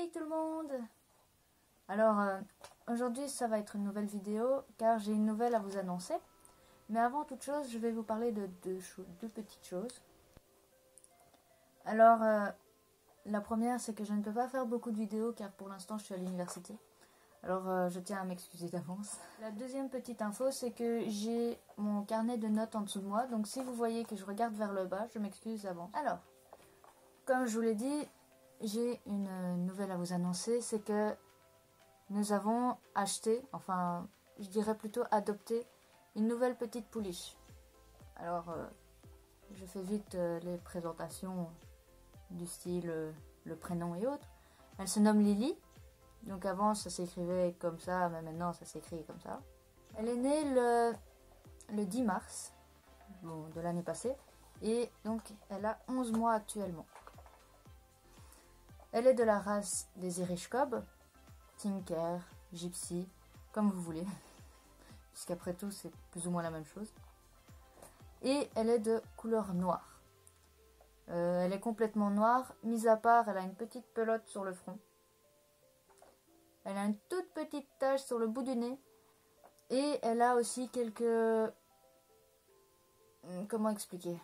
Hey tout le monde! Alors aujourd'hui ça va être une nouvelle vidéo car j'ai une nouvelle à vous annoncer. Mais avant toute chose je vais vous parler de deux petites choses. Alors la première c'est que je ne peux pas faire beaucoup de vidéos car pour l'instant je suis à l'université. Alors je tiens à m'excuser d'avance. La deuxième petite info c'est que j'ai mon carnet de notes en dessous de moi. Donc si vous voyez que je regarde vers le bas, je m'excuse d'avance. Alors, comme je vous l'ai dit, j'ai une nouvelle à vous annoncer, c'est que nous avons acheté, enfin je dirais plutôt adopté, une nouvelle petite pouliche. Alors je fais vite les présentations du style le prénom et autres. Elle se nomme Lily, donc avant ça s'écrivait comme ça, mais maintenant ça s'écrit comme ça. Elle est née le 10 mars de l'année passée et donc elle a 11 mois actuellement. Elle est de la race des Irish Cob, Tinker, Gypsy, comme vous voulez, puisqu'après tout c'est plus ou moins la même chose. Et elle est de couleur noire. Elle est complètement noire, mis à part elle a une petite pelote sur le front. Elle a une toute petite tache sur le bout du nez. Et elle a aussi quelques... Comment expliquer?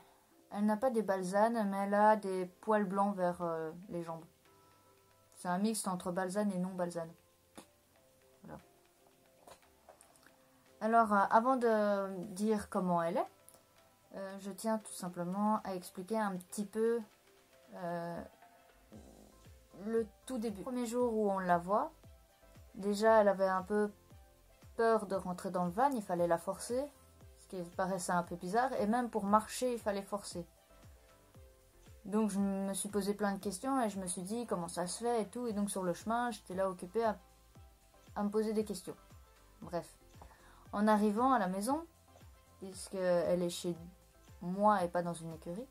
Elle n'a pas des balsanes, mais elle a des poils blancs vers les jambes. C'est un mixte entre balsane et non balsane. Voilà. Alors, avant de dire comment elle est, je tiens tout simplement à expliquer un petit peu le tout début. Le premier jour où on la voit, déjà elle avait un peu peur de rentrer dans le van, il fallait la forcer, ce qui paraissait un peu bizarre, et même pour marcher il fallait forcer. Donc je me suis posé plein de questions et je me suis dit comment ça se fait et tout. Et donc sur le chemin, j'étais là occupée à me poser des questions. Bref. En arrivant à la maison, puisqu'elle est chez moi et pas dans une écurie,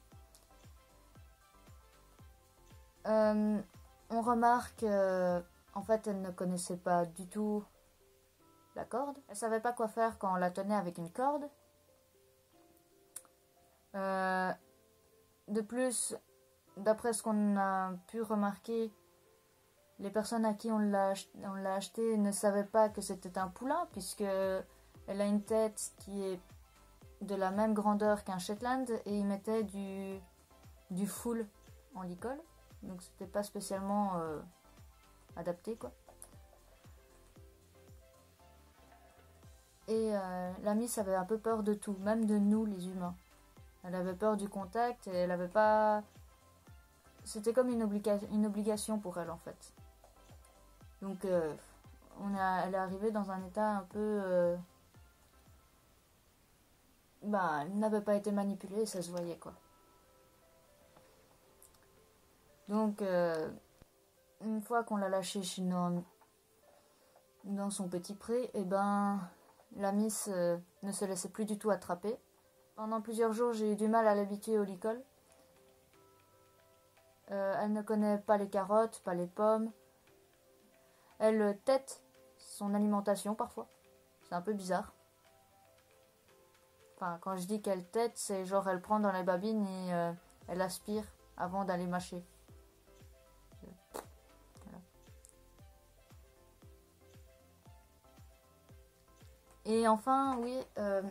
on remarque en fait elle ne connaissait pas du tout la corde. Elle savait pas quoi faire quand on la tenait avec une corde. De plus, d'après ce qu'on a pu remarquer, les personnes à qui on l'a acheté ne savaient pas que c'était un poulain, puisque elle a une tête qui est de la même grandeur qu'un Shetland et ils mettaient du full en licol, donc c'était pas spécialement adapté quoi. Et la Miss avait un peu peur de tout, même de nous les humains. Elle avait peur du contact et elle avait pas... C'était comme une obligation pour elle en fait. Donc elle est arrivée dans un état un peu... elle n'avait pas été manipulée et ça se voyait quoi. Donc une fois qu'on l'a lâchée dans son petit pré, et la Miss ne se laissait plus du tout attraper. Pendant plusieurs jours, j'ai eu du mal à l'habituer au licol. Elle ne connaît pas les carottes, pas les pommes. Elle tète son alimentation parfois. C'est un peu bizarre. Enfin, quand je dis qu'elle tète, c'est genre elle prend dans les babines et elle aspire avant d'aller mâcher. Voilà. Et enfin, oui, c'est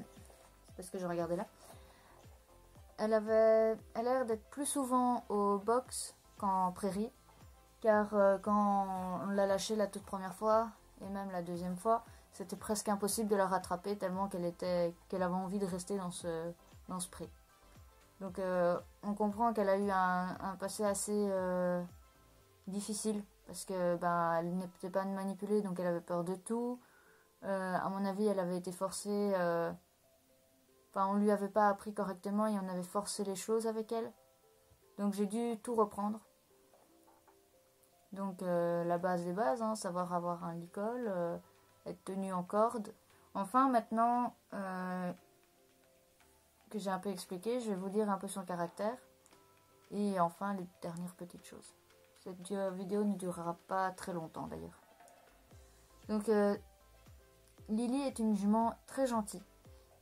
parce que je regardais là. Elle a l'air d'être plus souvent au box qu'en prairie, car quand on l'a lâchée la toute première fois, et même la deuxième fois, c'était presque impossible de la rattraper tellement qu'elle avait envie de rester dans ce pré. Donc on comprend qu'elle a eu un passé assez difficile, parce que elle n'était pas manipulée, donc elle avait peur de tout. À mon avis, elle avait été forcée... on lui avait pas appris correctement et on avait forcé les choses avec elle. Donc j'ai dû tout reprendre. Donc la base des bases, hein, savoir avoir un licol, être tenu en corde. Enfin maintenant que j'ai un peu expliqué, je vais vous dire un peu son caractère. Et enfin les dernières petites choses. Cette vidéo ne durera pas très longtemps d'ailleurs. Donc Lily est une jument très gentille,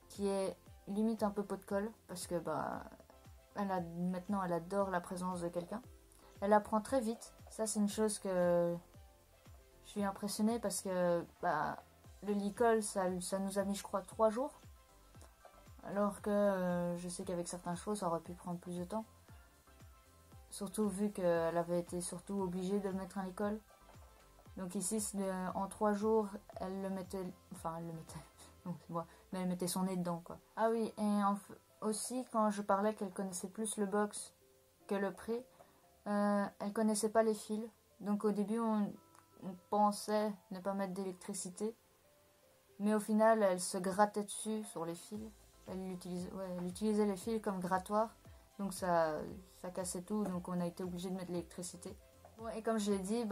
qui est limite un peu pot de colle, parce que maintenant elle adore la présence de quelqu'un. Elle apprend très vite, Ça, c'est une chose que je suis impressionnée parce que le licol, ça nous a mis, je crois, 3 jours. Alors que je sais qu'avec certaines choses, ça aurait pu prendre plus de temps. Surtout vu qu'elle avait été surtout obligée de le mettre à l'école. Donc ici, en 3 jours, elle le mettait... Enfin, elle le mettait... Non, c'est moi. Mais elle mettait son nez dedans, quoi. Ah oui, et aussi, quand je parlais qu'elle connaissait plus le box que le pré, elle connaissait pas les fils. Donc au début, on pensait ne pas mettre d'électricité. Mais au final, elle se grattait dessus sur les fils. Elle utilisait les fils comme grattoir. Donc ça cassait tout. Donc on a été obligé de mettre l'électricité. Bon, et comme je l'ai dit,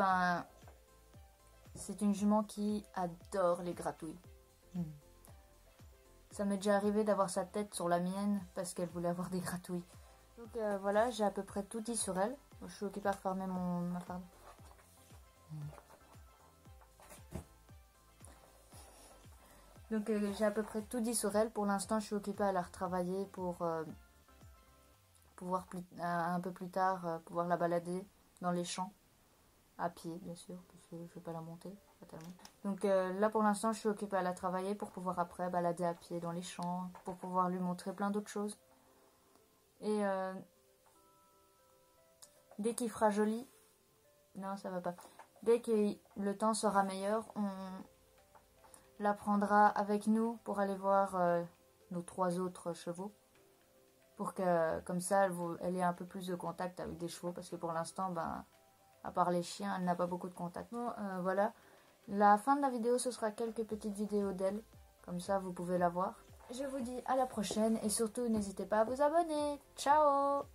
c'est une jument qui adore les gratouilles. Ça m'est déjà arrivé d'avoir sa tête sur la mienne parce qu'elle voulait avoir des gratouilles. Donc voilà, j'ai à peu près tout dit sur elle. Je suis occupée à refermer ma farde. Donc j'ai à peu près tout dit sur elle. Pour l'instant, je suis occupée à la retravailler pour pouvoir un peu plus tard pouvoir la balader dans les champs. À pied, bien sûr, parce que je ne vais pas la monter, fatalement. Donc là, pour l'instant, je suis occupée à la travailler pour pouvoir après balader à pied dans les champs, pour pouvoir lui montrer plein d'autres choses. Et dès qu'il fera joli, non, ça va pas. Dès que le temps sera meilleur, on la prendra avec nous pour aller voir nos 3 autres chevaux. Pour que, comme ça, elle ait un peu plus de contact avec des chevaux, parce que pour l'instant, à part les chiens, elle n'a pas beaucoup de contact. Bon, voilà. La fin de la vidéo, ce sera quelques petites vidéos d'elle. Comme ça, vous pouvez la voir. Je vous dis à la prochaine et surtout, n'hésitez pas à vous abonner. Ciao!